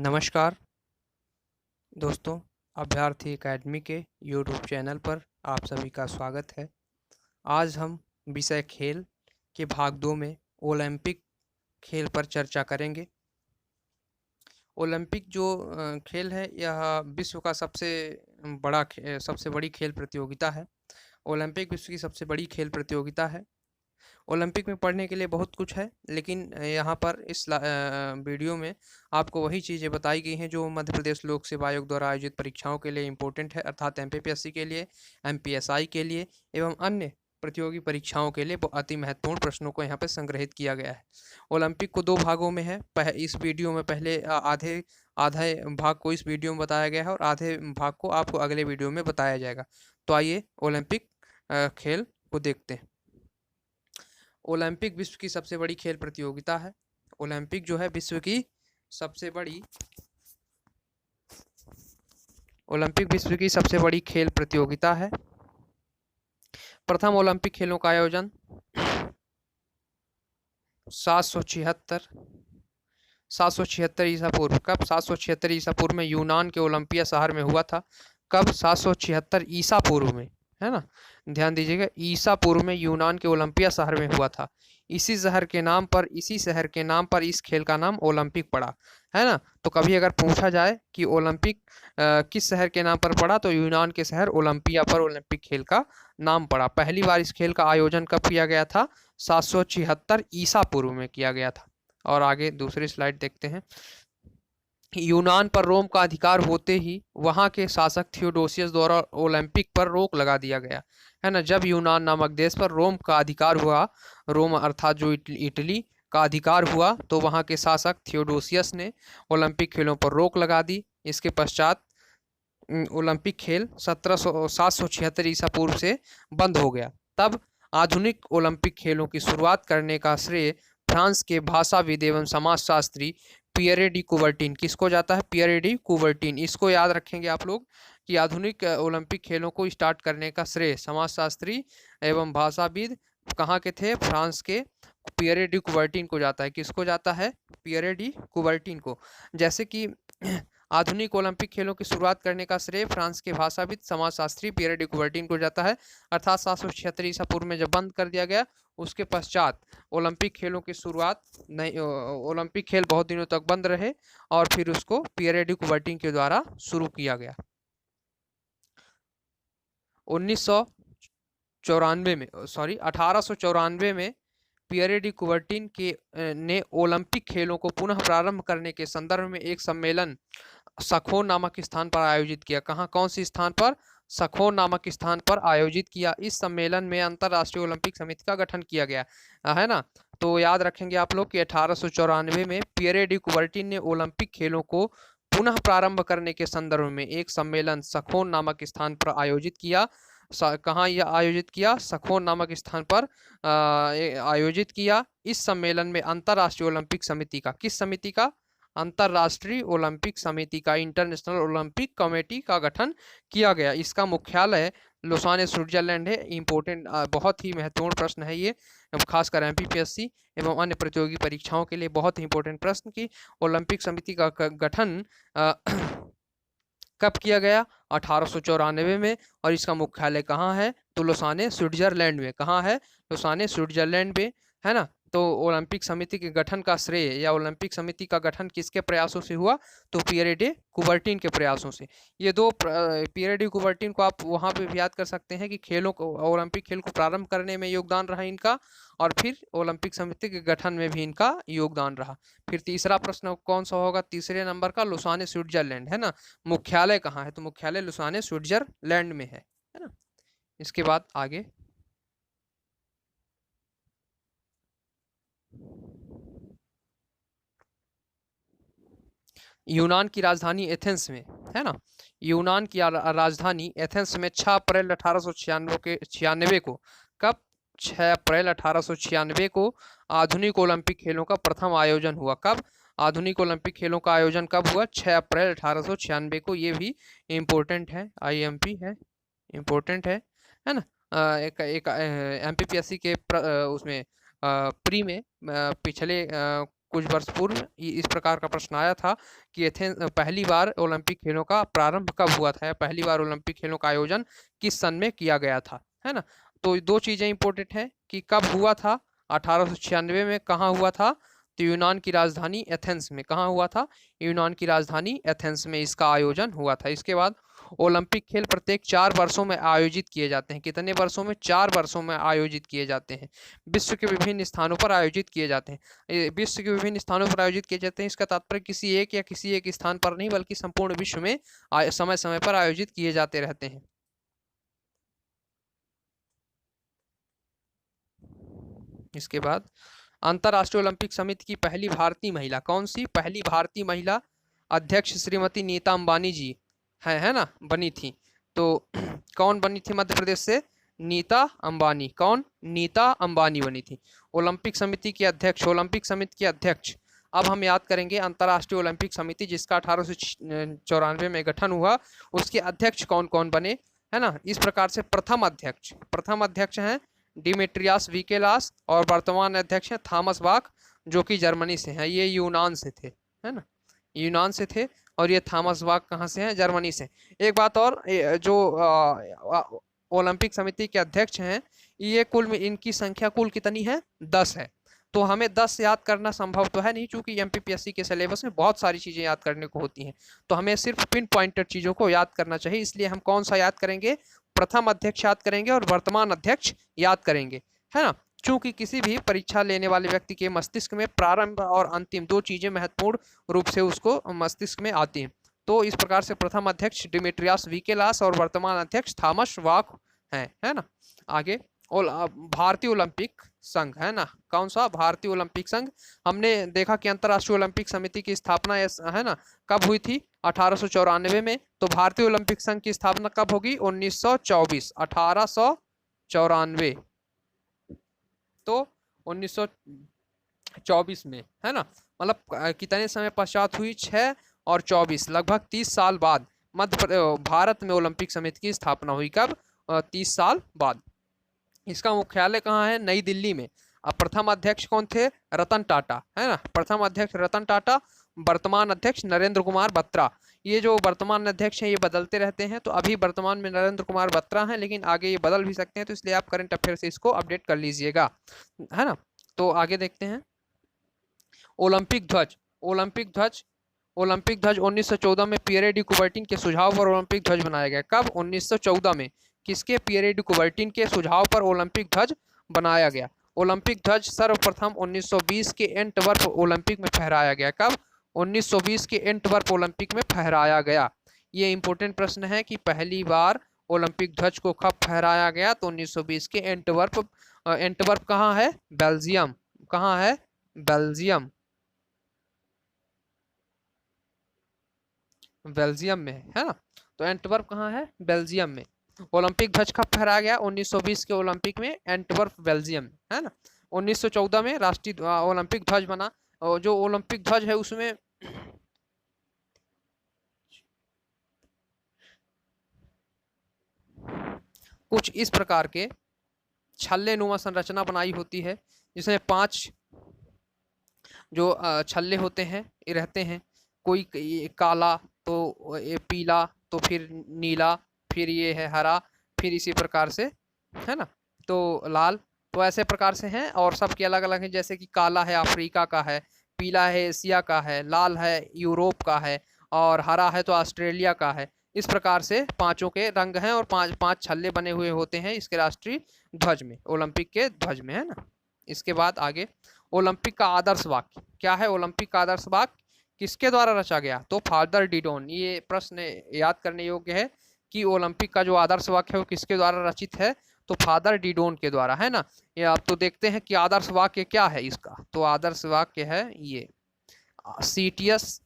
नमस्कार दोस्तों, अभ्यर्थी एकेडमी के यूट्यूब चैनल पर आप सभी का स्वागत है। आज हम विषय खेल के भाग 2 में ओलंपिक खेल पर चर्चा करेंगे। ओलंपिक जो खेल है, यह विश्व का सबसे बड़ी खेल प्रतियोगिता है। ओलंपिक विश्व की सबसे बड़ी खेल प्रतियोगिता है। ओलंपिक में पढ़ने के लिए बहुत कुछ है, लेकिन यहाँ पर वीडियो में आपको वही चीज़ें बताई गई हैं जो मध्य प्रदेश लोक सेवा आयोग द्वारा आयोजित परीक्षाओं के लिए इम्पोर्टेंट है, अर्थात एमपीपीएससी के लिए, एमपीएसआई के लिए एवं अन्य प्रतियोगी परीक्षाओं के लिए अति महत्वपूर्ण प्रश्नों को यहाँ पे संग्रहित किया गया है। ओलंपिक को 2 भागों में है। इस वीडियो में पहले आधे भाग को इस वीडियो में बताया गया है और आधे भाग को आपको अगले वीडियो में बताया जाएगा। तो आइए ओलंपिक खेल को देखते हैं। ओलंपिक विश्व की सबसे बड़ी खेल प्रतियोगिता है। ओलंपिक जो है विश्व की सबसे बड़ी खेल प्रतियोगिता है। प्रथम ओलंपिक खेलों का आयोजन 776 ईसा पूर्व। कब? 776 ईसा पूर्व में यूनान के ओलंपिया शहर में हुआ था। कब? 776 ईसा पूर्व में, है ना, ध्यान दीजिएगा, ईसा पूर्व में यूनान के ओलंपिया शहर में हुआ था। इसी शहर के नाम पर इस खेल का नाम ओलंपिक पड़ा, है ना। तो कभी अगर पूछा जाए कि ओलंपिक किस शहर के नाम पर पड़ा, तो यूनान के शहर ओलंपिया पर ओलंपिक खेल का नाम पड़ा। पहली बार इस खेल का आयोजन कब किया गया था? 776 ईसा पूर्व में किया गया था। और आगे दूसरी स्लाइड देखते हैं। यूनान पर रोम का अधिकार होते ही वहां के शासक थियोडोसियस द्वारा ओलंपिक पर रोक लगा दिया गया, है ना। जब यूनान नामक देश पर रोम का अधिकार हुआ, रोम अर्थात जो इटली का अधिकार हुआ, तो वहां के शासक थियोडोसियस ने ओलंपिक खेलों पर रोक लगा दी। इसके पश्चात ओलंपिक खेल 776 ईसा पूर्व से बंद हो गया। तब आधुनिक ओलंपिक खेलों की शुरुआत करने का श्रेय फ्रांस के भाषाविद एवं समाजशास्त्री पियरे डी कुबर्टिन किसको जाता है? Pierre de Coubertin. इसको याद रखेंगे आप लोग कि आधुनिक ओलंपिक खेलों को स्टार्ट करने का श्रेय समाजशास्त्री एवं भाषाविद कहाँ के थे? फ्रांस के पियरे डी कुबर्टिन को जाता है। किसको जाता है? पियरे डी कुबर्टिन को। जैसे कि आधुनिक ओलंपिक खेलों की शुरुआत करने का श्रेय फ्रांस के भाषाविद समाजशास्त्री पियरे डी कुबर्टिन को जाता है, अर्थात 776 ईसा पूर्व में जब बंद कर दिया गया, उसके पश्चात ओलंपिक खेलों की शुरुआत नहीं, ओलंपिक खेल बहुत दिनों तक बंद रहे और फिर उसको पियरे डी कुबर्टिन के द्वारा शुरू किया गया। 1894 में पियरे डी कुबर्टिन ने ओलंपिक खेलों को पुनः प्रारंभ करने के संदर्भ में एक सम्मेलन सखोन नामक स्थान पर आयोजित किया। कहाँ? कौन सी स्थान पर? सखोन नामक स्थान पर आयोजित किया। इस सम्मेलन में अंतरराष्ट्रीय ओलंपिक समिति का गठन किया गया, है ना। तो याद रखेंगे आप लोग कि 1894 में पियरे डी कुबर्टिन ने ओलंपिक खेलों को पुनः प्रारंभ करने के संदर्भ में एक सम्मेलन सखोन नामक स्थान पर आयोजित किया। कहाँ यह आयोजित किया? सखोन नामक स्थान पर आयोजित किया। इस सम्मेलन में अंतरराष्ट्रीय ओलंपिक समिति का, किस समिति का? अंतरराष्ट्रीय ओलंपिक समिति का, इंटरनेशनल ओलंपिक कमेटी का गठन किया गया। इसका मुख्यालय लोसाने स्विट्जरलैंड है। इंपॉर्टेंट, बहुत ही महत्वपूर्ण प्रश्न है ये, खासकर एमपीपीएससी एवं अन्य प्रतियोगी परीक्षाओं के लिए बहुत ही इंपॉर्टेंट प्रश्न कि ओलंपिक समिति का गठन कब किया गया? 1894 में। और इसका मुख्यालय कहाँ है? तो लोसाने स्विट्जरलैंड में। कहाँ है? लोसाने स्विट्जरलैंड में, है ना। तो ओलंपिक समिति के गठन का श्रेय या ओलंपिक समिति का गठन किसके प्रयासों से हुआ? तो पियरे डी कुबर्टिन के प्रयासों से। ये दो पियरे डी कुबर्टिन को आप वहाँ पे भी याद कर सकते हैं कि खेलों को, ओलंपिक खेल को प्रारंभ करने में योगदान रहा इनका, और फिर ओलंपिक समिति के गठन में भी इनका योगदान रहा। फिर तीसरा प्रश्न कौन सा होगा? तीसरे नंबर का लोसाने स्विट्जरलैंड, है ना। मुख्यालय कहाँ है? तो मुख्यालय लोसाने स्विट्जरलैंड में है ना। इसके बाद आगे यूनान की राजधानी एथेंस में, है ना। यूनान की राजधानी एथेंस में 6 अप्रैल 1896 को, कब? 6 अप्रैल 1896 को आधुनिक ओलंपिक खेलों का प्रथम आयोजन हुआ। कब? आधुनिक ओलंपिक खेलों का आयोजन कब हुआ? 6 अप्रैल 1896 को। ये भी इम्पोर्टेंट है, आईएमपी है, इम्पोर्टेंट है ना। एक एमपीपीएससी के उसमें प्री में पिछले कुछ वर्ष पूर्व इस प्रकार का प्रश्न आया था कि एथेंस पहली बार ओलंपिक खेलों का प्रारंभ कब हुआ था, या पहली बार ओलंपिक खेलों का आयोजन किस सन में किया गया था, है ना। तो दो चीज़ें इंपॉर्टेंट हैं कि कब हुआ था, 1896 में। कहाँ हुआ था, तो यूनान की राजधानी एथेंस में। कहाँ हुआ था, यूनान की राजधानी एथेंस में इसका आयोजन हुआ था। इसके बाद ओलंपिक खेल प्रत्येक 4 वर्षों में आयोजित किए जाते हैं। कितने वर्षों में, 4 वर्षों में आयोजित किए जाते हैं। विश्व के विभिन्न स्थानों पर आयोजित किए जाते हैं। विश्व के विभिन्न स्थानों पर आयोजित किए जाते हैं, इसका तात्पर्य किसी एक या किसी एक स्थान पर नहीं, बल्कि संपूर्ण विश्व में समय समय पर आयोजित किए जाते रहते हैं। इसके बाद अंतर्राष्ट्रीय ओलंपिक समिति की पहली भारतीय महिला कौन सी, पहली भारतीय महिला अध्यक्ष श्रीमती नीता अंबानी जी है ना, बनी थी। तो कौन बनी थी मध्य प्रदेश से, नीता अंबानी। कौन, नीता अंबानी बनी थी ओलंपिक समिति की अध्यक्ष। ओलंपिक समिति की अध्यक्ष अब हम याद करेंगे अंतर्राष्ट्रीय ओलंपिक समिति जिसका 1894 में गठन हुआ, उसके अध्यक्ष कौन कौन बने, है ना। इस प्रकार से प्रथम अध्यक्ष हैं डिमेट्रियास वीकेलास, और वर्तमान अध्यक्ष हैं थॉमस बाक, जो कि जर्मनी से हैं। ये यूनान से थे, है ना, यूनान से थे। और ये थॉमस बाक कहाँ से हैं, जर्मनी से। एक बात और, जो ओलंपिक समिति के अध्यक्ष हैं, ये कुल में इनकी संख्या कुल कितनी है, 10 है। तो हमें 10 याद करना संभव तो है नहीं, क्योंकि एमपीपीएससी के सिलेबस में बहुत सारी चीज़ें याद करने को होती हैं। तो हमें सिर्फ पिन पॉइंटेड चीज़ों को याद करना चाहिए। इसलिए हम कौन सा याद करेंगे, प्रथम अध्यक्ष याद करेंगे और वर्तमान अध्यक्ष याद करेंगे, है ना। चूंकि किसी भी परीक्षा लेने वाले व्यक्ति के मस्तिष्क में प्रारंभ और अंतिम दो चीजें महत्वपूर्ण रूप से उसको मस्तिष्क में आती हैं। तो इस प्रकार से प्रथम अध्यक्ष डिमेट्रियास वीकेलास और वर्तमान अध्यक्ष थॉमस वाक हैं, है ना। आगे भारतीय ओलंपिक संघ, है ना, कौन सा, भारतीय ओलंपिक संघ। हमने देखा कि अंतर्राष्ट्रीय ओलंपिक समिति की स्थापना, है ना, कब हुई थी, 1894 में। तो भारतीय ओलंपिक संघ की स्थापना कब होगी, 1924, 1894। तो 1924 में, है ना, मतलब कितने समय पश्चात हुई, 6 और 24, लगभग 30 साल बाद भारत में ओलंपिक समिति की स्थापना हुई। कब, 30 साल बाद। इसका मुख्यालय कहाँ है, नई दिल्ली में। अब प्रथम अध्यक्ष कौन थे, रतन टाटा, है ना, प्रथम अध्यक्ष रतन टाटा, वर्तमान अध्यक्ष नरेंद्र कुमार बत्रा। ये जो वर्तमान अध्यक्ष हैं ये बदलते रहते हैं, तो अभी वर्तमान में नरेंद्र कुमार बत्रा हैं, लेकिन आगे ये बदल भी सकते हैं, तो इसलिए आप करंट अफेयर से इसको अपडेट कर लीजिएगा, है ना। तो आगे देखते हैं ओलंपिक ध्वज। ओलंपिक ध्वज 1914 में पियरे डी कुबर्टिन के सुझाव पर ओलंपिक ध्वज बनाया गया। कब, 1914 में। किसके, पियरे डी कुबर्टिन के सुझाव पर ओलंपिक ध्वज बनाया गया। ओलंपिक ध्वज सर्वप्रथम 1920 के एंटवर्प ओलंपिक में फहराया गया। कब, 1920 के एंटवर्प ओलंपिक में फहराया गया। ये इंपॉर्टेंट प्रश्न है कि पहली बार ओलंपिक ध्वज को कब फहराया गया, तो 1920 के एंटवर्प। एंटवर्प कहाँ है, बेल्जियम। कहाँ है, बेल्जियम, बेल्जियम में, है ना। तो एंटवर्प कहाँ है, बेल्जियम में। ओलंपिक ध्वज कब फहराया गया, 1920 के ओलंपिक में, एंटवर्प बेल्जियम, है ना। 1914 में राष्ट्रीय ओलंपिक ध्वज बना। और जो ओलंपिक ध्वज है उसमें कुछ इस प्रकार के छल्ले नुमा संरचना बनाई होती है, जिसमें 5 जो छल्ले होते हैं ये रहते हैं। कोई काला, तो ये पीला, तो फिर नीला, फिर ये है हरा, फिर इसी प्रकार से, है ना, तो लाल। तो ऐसे प्रकार से हैं, और सबके अलग अलग हैं। जैसे कि काला है अफ्रीका का है, पीला है एशिया का है, लाल है यूरोप का है, और हरा है तो ऑस्ट्रेलिया का है। इस प्रकार से 5 के रंग हैं, और 5 छल्ले बने हुए होते हैं इसके राष्ट्रीय ध्वज में, ओलंपिक के ध्वज में, है ना। इसके बाद आगे ओलंपिक का आदर्श वाक्य क्या है। ओलंपिक का आदर्श वाक्य किसके द्वारा रचा गया, तो फादर डिडोन। ये प्रश्न याद करने योग्य है कि ओलंपिक का जो आदर्श वाक्य है वो किसके द्वारा रचित है, तो फादर डिडोन के द्वारा, है ना। ये आप तो देखते हैं कि आदर्श वाक्य क्या है इसका, तो आदर्श वाक्य है ये सीटियस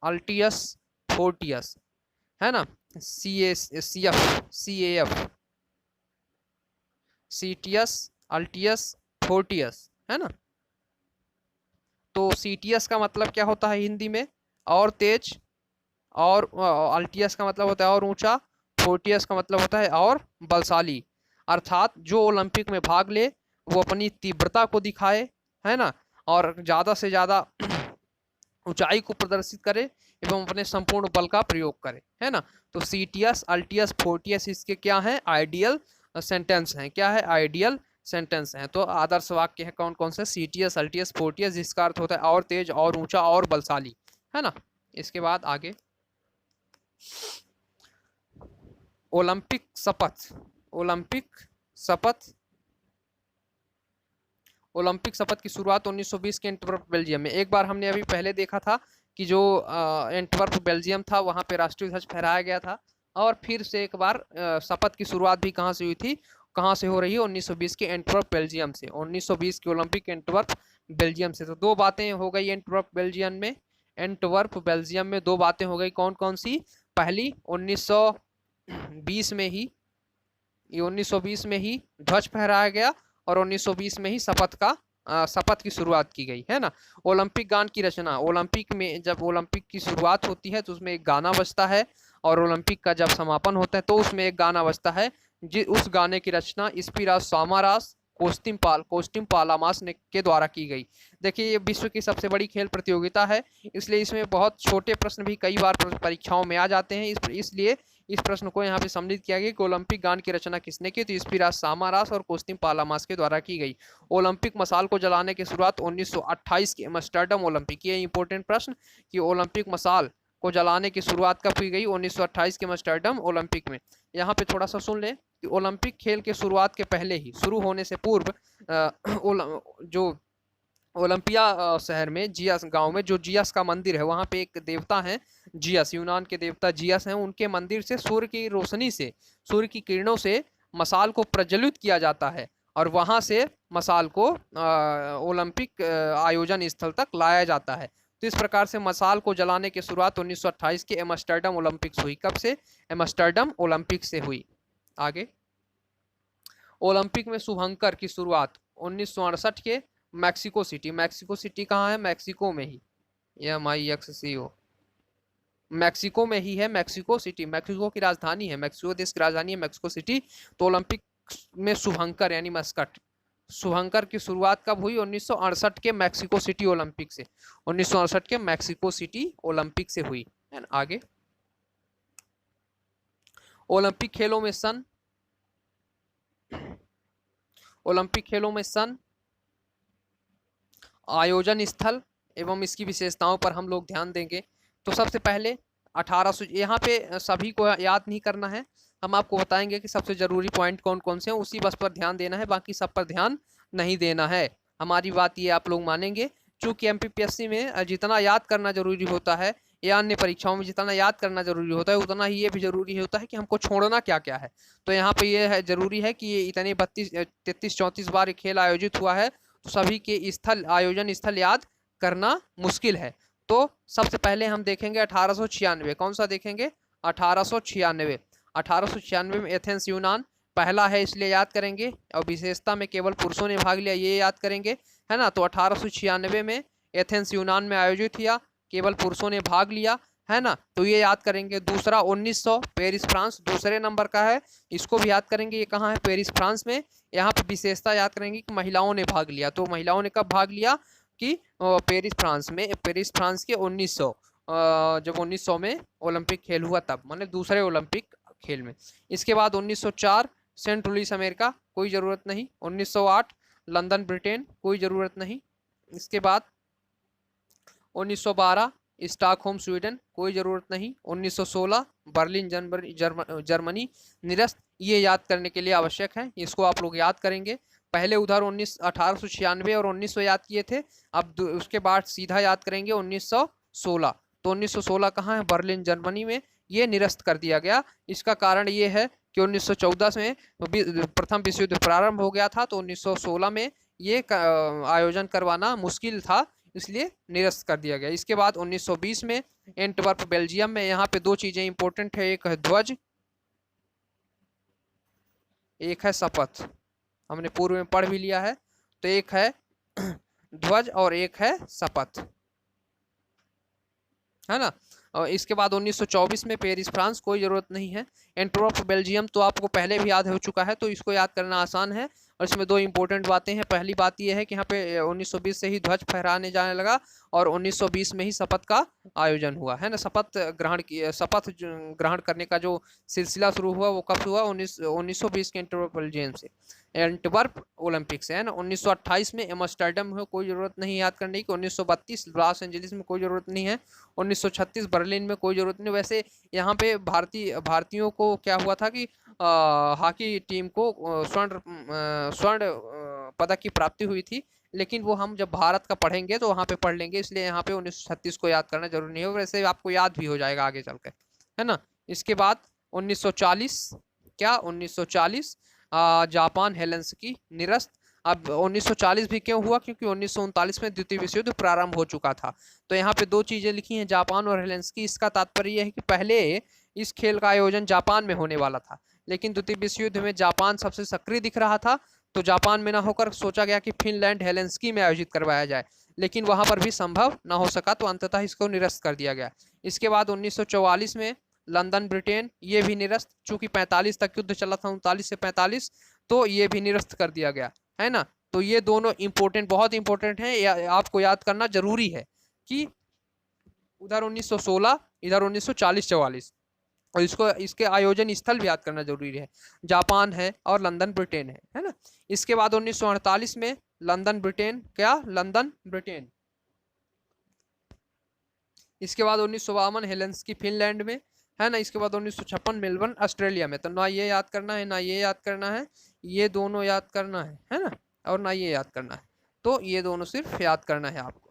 अल्टियस फोर्टियस, है ना, CAF सीटियस अल्टियस फोर्टियस, है ना। तो सीटियस का मतलब क्या होता है हिंदी में, और तेज, और अल्टियस का मतलब होता है और ऊंचा, फोर्टियस का मतलब होता है और बलशाली। अर्थात जो ओलंपिक में भाग ले वो अपनी तीव्रता को दिखाए, है ना, और ज़्यादा से ज़्यादा ऊंचाई को प्रदर्शित करे एवं अपने संपूर्ण बल का प्रयोग करे, है ना। तो सीटियस, अल्टियस, फोर्टियस इसके क्या हैं, आइडियल सेंटेंस हैं। क्या है, आइडियल सेंटेंस हैं। तो आदर्श वाक्य है कौन कौन से, सीटियस, अल्टियस, फोर्टियस, जिसका अर्थ होता है और तेज, और ऊंचा, और बलशाली, है ना। इसके बाद आगे ओलंपिक शपथ, ओलंपिक शपथ, ओलंपिक शपथ की शुरुआत 1920 के एंटवर्प बेल्जियम में। एक बार हमने अभी पहले देखा था कि जो एंटवर्प बेल्जियम था वहाँ पे राष्ट्रीय ध्वज फहराया गया था, और फिर से एक बार शपथ की शुरुआत भी कहाँ से हुई थी, कहाँ से हो रही है, 1920 के एंटवर्प बेल्जियम से, 1920 के ओलंपिक एंटवर्प बेल्जियम से। तो दो बातें हो गई एंटवर्प बेल्जियम में, एंटवर्प बेल्जियम में दो बातें हो गई, कौन कौन सी, पहली 1920 में ही, ये 1920 में ही ध्वज फहराया गया, और 1920 में ही शपथ की शुरुआत की गई, है ना। ओलंपिक गान की रचना, ओलंपिक में जब ओलंपिक की शुरुआत होती है तो उसमें एक गाना बजता है, और ओलंपिक का जब समापन होता है तो उसमें एक गाना बजता है, उस गाने की रचना इस्पीरास सामारास कोस्टिम पालामास ने के द्वारा की गई। देखिए ये विश्व की सबसे बड़ी खेल प्रतियोगिता है, इसलिए इसमें बहुत छोटे प्रश्न भी कई बार परीक्षाओं में आ जाते हैं, इसलिए इस प्रश्न को यहाँ पे सम्मिलित किया गया कि ओलंपिक गान की रचना किसने की, तो इस्पीरास सामारास और कोस्टिम पालामास के द्वारा की गई। ओलंपिक मसाल को जलाने की शुरुआत 1928 के एम्स्टर्डम ओलंपिक, ये इंपॉर्टेंट प्रश्न कि ओलंपिक मसाल को जलाने की शुरुआत कब की गई, 1928 के एम्स्टर्डम ओलंपिक में। यहाँ पे थोड़ा सा सुन लें कि ओलंपिक खेल के शुरुआत के पहले ही, शुरू होने से पूर्व जो ओलंपिया शहर में जियस गांव में जो जियस का मंदिर है, वहाँ पे एक देवता है जियस, यूनान के देवता जियस हैं, उनके मंदिर से सूर्य की रोशनी से, सूर्य की किरणों से मसाल को प्रज्वलित किया जाता है, और वहाँ से मसाल को ओलंपिक आयोजन स्थल तक लाया जाता है। तो इस प्रकार से मसाल को जलाने की शुरुआत 1928 के एम्स्टर्डम ओलंपिक्स हुई। कब से, एम्स्टर्डम ओलंपिक से हुई। आगे ओलंपिक में शुभंकर की शुरुआत 1968 के मैक्सिको सिटी, मैक्सिको सिटी कहाँ है, मैक्सिको में ही, MIXCO, मैक्सिको में ही है मैक्सिको सिटी, मैक्सिको की राजधानी है, मैक्सिको देश की राजधानी है मैक्सिको सिटी। तो ओलंपिक में शुभंकर यानी मस्कट, शुभंकर की शुरुआत कब हुई, 1968 के मैक्सिको सिटी ओलंपिक से, 1968 के मैक्सिको सिटी ओलंपिक से हुई, है ना। आगे ओलंपिक खेलों में सन, ओलंपिक खेलों में सन, आयोजन स्थल एवं इसकी विशेषताओं पर हम लोग ध्यान देंगे। तो सबसे पहले 1800, यहाँ पे सभी को याद नहीं करना है, हम आपको बताएंगे कि सबसे जरूरी पॉइंट कौन कौन से हैं, उसी बस पर ध्यान देना है, बाकी सब पर ध्यान नहीं देना है। हमारी बात ये आप लोग मानेंगे, चूँकि MPPSC में जितना याद करना जरूरी होता है या अन्य परीक्षाओं में जितना याद करना जरूरी होता है, उतना ही ये भी जरूरी होता है कि हमको छोड़ना क्या क्या है। तो यहाँ पे ये है जरूरी है कि ये इतने 33-34 बार खेल आयोजित हुआ है, तो सभी के स्थल, आयोजन स्थल याद करना मुश्किल है। तो सबसे पहले हम देखेंगे 1896, कौन सा देखेंगे, 1896, 1896 में एथेंस यूनान पहला है, इसलिए याद करेंगे, और विशेषता में केवल पुरुषों ने भाग लिया, ये याद करेंगे, है ना। तो 1896 में एथेंस यूनान में आयोजित किया, केवल पुरुषों ने भाग लिया, है ना, तो ये याद करेंगे। दूसरा 1900 पेरिस फ्रांस दूसरे नंबर का है, इसको भी याद करेंगे, ये कहाँ है, पेरिस फ्रांस में। यहाँ पे विशेषता याद करेंगे कि महिलाओं ने भाग लिया, तो महिलाओं ने कब भाग लिया कि पेरिस फ्रांस में, पेरिस फ्रांस के 1900, जब 1900 में ओलंपिक खेल हुआ तब, मतलब दूसरे ओलंपिक खेल में। इसके बाद 1904 सेंट लुइस अमेरिका, कोई ज़रूरत नहीं। 1908 लंदन ब्रिटेन, कोई ज़रूरत नहीं। इसके बाद 1912 स्टॉकहोम स्वीडन, कोई ज़रूरत नहीं। 1916 बर्लिन जर्मनी निरस्त, ये याद करने के लिए आवश्यक है, इसको आप लोग याद करेंगे। पहले उधर 1896 और 1900 याद किए थे, अब उसके बाद सीधा याद करेंगे 1916। तो 1916 कहाँ है, बर्लिन जर्मनी में, ये निरस्त कर दिया गया। इसका कारण ये है कि 1914 में प्रथम विश्व युद्ध प्रारंभ हो गया था, तो 1916 में ये आयोजन करवाना मुश्किल था, इसलिए निरस्त कर दिया गया। इसके बाद 1920 में एंटवर्प बेल्जियम में, यहाँ पे दो चीज़ें इंपॉर्टेंट है, एक है ध्वज, एक है शपथ, हमने पूर्व में पढ़ भी लिया है। तो एक है ध्वज और एक है शपथ, है ना। और इसके बाद 1924 में पेरिस फ्रांस, कोई ज़रूरत नहीं है। एंटवर्प बेल्जियम तो आपको पहले भी याद हो चुका है, तो इसको याद करना आसान है। और इसमें दो इंपॉर्टेंट बातें हैं। पहली बात यह है कि यहाँ पे 1920 से ही ध्वज फहराने जाने लगा और 1920 में ही शपथ का आयोजन हुआ है ना। शपथ ग्रहण करने का जो सिलसिला शुरू हुआ वो कब हुआ? 1920 के एंटवर्प ओलंपिक से, है ना। 1928 में एम्स्टर्डम में, कोई जरूरत नहीं याद करने की। 1932 लॉस एंजलिस में, कोई जरूरत नहीं है। 1936 बर्लिन में, कोई जरूरत नहीं। वैसे यहाँ पे भारतीयों को क्या हुआ था कि हॉकी टीम को स्वर्ण पदक की प्राप्ति हुई थी, लेकिन वो हम जब भारत का पढ़ेंगे तो वहाँ पे पढ़ लेंगे, इसलिए यहाँ पे 1936 को याद करना जरूरी नहीं है। वैसे आपको याद भी हो जाएगा आगे चलकर, है ना। इसके बाद 1940, क्या 1940 जापान हेलेंस्की निरस्त। अब 1940 भी क्यों हुआ? क्योंकि 1939 में द्वितीय विश्व युद्ध प्रारंभ हो चुका था। तो यहाँ पे दो चीजें लिखी हैं, जापान और हेलेंस्की। इसका तात्पर्य है कि पहले इस खेल का आयोजन जापान में होने वाला था, लेकिन द्वितीय विश्व युद्ध में जापान सबसे सक्रिय दिख रहा था, तो जापान में ना होकर सोचा गया कि फिनलैंड हेलेंस्की में आयोजित करवाया जाए, लेकिन वहां पर भी संभव ना हो सका, तो अंततः इसको निरस्त कर दिया गया। इसके बाद 1944 में लंदन ब्रिटेन, ये भी निरस्त, चूंकि 45 तक युद्ध चला था, 39 से 45, तो ये भी निरस्त कर दिया गया, है ना। तो ये दोनों इंपॉर्टेंट, बहुत इंपॉर्टेंट है, आपको याद करना जरूरी है कि उधर 1916, इधर 1940-44, और इसके आयोजन स्थल भी याद करना जरूरी है। जापान है और लंदन ब्रिटेन है ना। इसके बाद 1948 में लंदन ब्रिटेन, क्या लंदन ब्रिटेन। इसके बाद 1952 हेलेंस्की फिनलैंड में, है ना। इसके बाद 1956 मेलबर्न ऑस्ट्रेलिया में। तो ना ये याद करना है, ना ये याद करना है, ये दोनों याद करना है ना, और ना ये याद करना है। तो ये दोनों सिर्फ याद करना है आपको।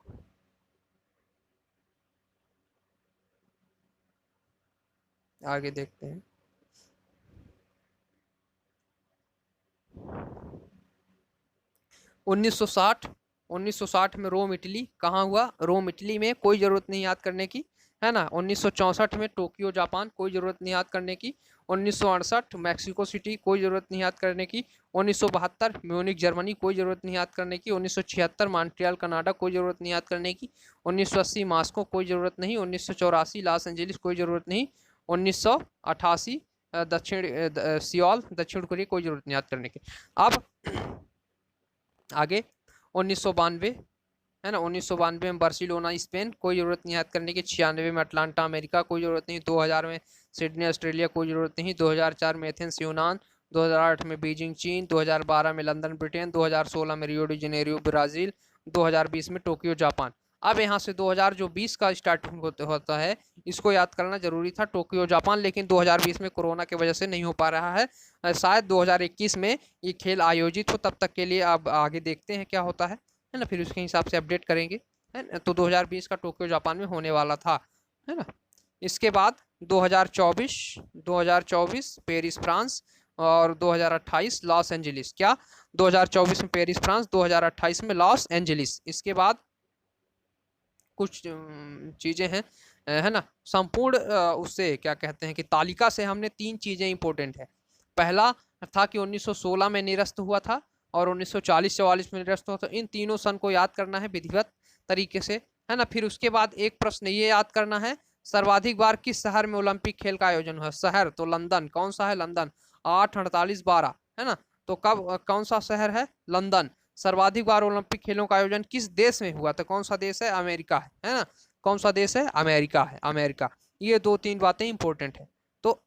आगे देखते हैं। उन्नीस सौ साठ में रोम इटली, कहाँ हुआ? रोम इटली में, कोई जरूरत नहीं याद करने की, है ना। 1964 में टोक्यो जापान, कोई जरूरत नहीं याद करने की। 1968 मैक्सिको सिटी, कोई जरूरत नहीं याद करने की। 1972 म्यूनिक जर्मनी, कोई जरूरत नहीं याद करने की। 1976 मॉन्ट्रियल कनाडा, कोई जरूरत नहीं याद करने की। 1980 मास्को, कोई जरूरत नहीं। 1984 लॉस एंजलिस, कोई जरूरत नहीं। 1988 सियोल दक्षिण कोरिया, कोई जरूरत नहीं याद करने की। अब आगे 1992, है ना। 1992 में बार्सिलोना स्पेन, कोई जरूरत नहीं याद करने की। 96 में अटलांटा अमेरिका, कोई जरूरत नहीं। 2000 में सिडनी ऑस्ट्रेलिया, कोई जरूरत नहीं। 2004 में एथेंस यूनान। 2008 में बीजिंग चीन। 2012 में लंदन ब्रिटेन। 2016 में रियो डी जेनेरियो ब्राजील। 2020 में टोक्यो जापान। अब यहाँ से 2020 का स्टार्ट होता है, इसको याद करना जरूरी था, टोक्यो जापान, लेकिन 2020 में कोरोना की वजह से नहीं हो पा रहा है। शायद 2021 में ये खेल आयोजित हो, तब तक के लिए अब आगे देखते हैं क्या होता है ना, फिर उसके हिसाब से अपडेट करेंगे, है ना। तो 2020 का टोक्यो जापान में होने वाला था, है ना। इसके बाद 2024 पेरिस फ्रांस, और 2028 लॉस एंजलिस। क्या 2024 में पेरिस फ्रांस, 2028 में लॉस एंजलिस। इसके बाद कुछ चीज़ें हैं, है ना। संपूर्ण उससे क्या कहते हैं कि तालिका से हमने 3 चीज़ें इंपॉर्टेंट है। पहला था कि 1916 में निरस्त हुआ था और 1940-44 में निरस्त हुआ था। इन तीनों सन को याद करना है विधिवत तरीके से, है ना। फिर उसके बाद एक प्रश्न ये याद करना है, सर्वाधिक बार किस शहर में ओलंपिक खेल का आयोजन हुआ? शहर तो लंदन, कौन सा है? लंदन। 8, 48, 12, है ना। तो कब, कौन सा शहर है? लंदन। सर्वाधिक बार ओलंपिक खेलों का आयोजन किस देश में हुआ? तो कौन सा देश है? अमेरिका है ना। कौन सा देश है? अमेरिका है, अमेरिका। ये 2-3 बातें इंपॉर्टेंट है। तो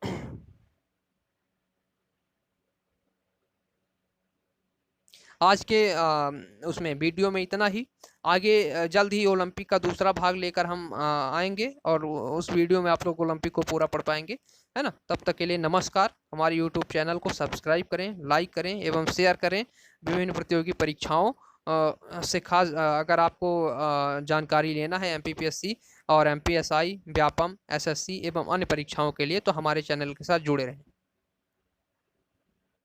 आज के उसमें वीडियो में इतना ही। आगे जल्द ही ओलंपिक का दूसरा भाग लेकर हम आएंगे और उस वीडियो में आप लोग ओलंपिक को पूरा पढ़ पाएंगे, है ना। तब तक के लिए नमस्कार। हमारे यूट्यूब चैनल को सब्सक्राइब करें, लाइक करें एवं शेयर करें। विभिन्न प्रतियोगी परीक्षाओं से खास अगर आपको जानकारी लेना है MPPSC और MPSI, व्यापम, SSC एवं अन्य परीक्षाओं के लिए, तो हमारे चैनल के साथ जुड़े रहें।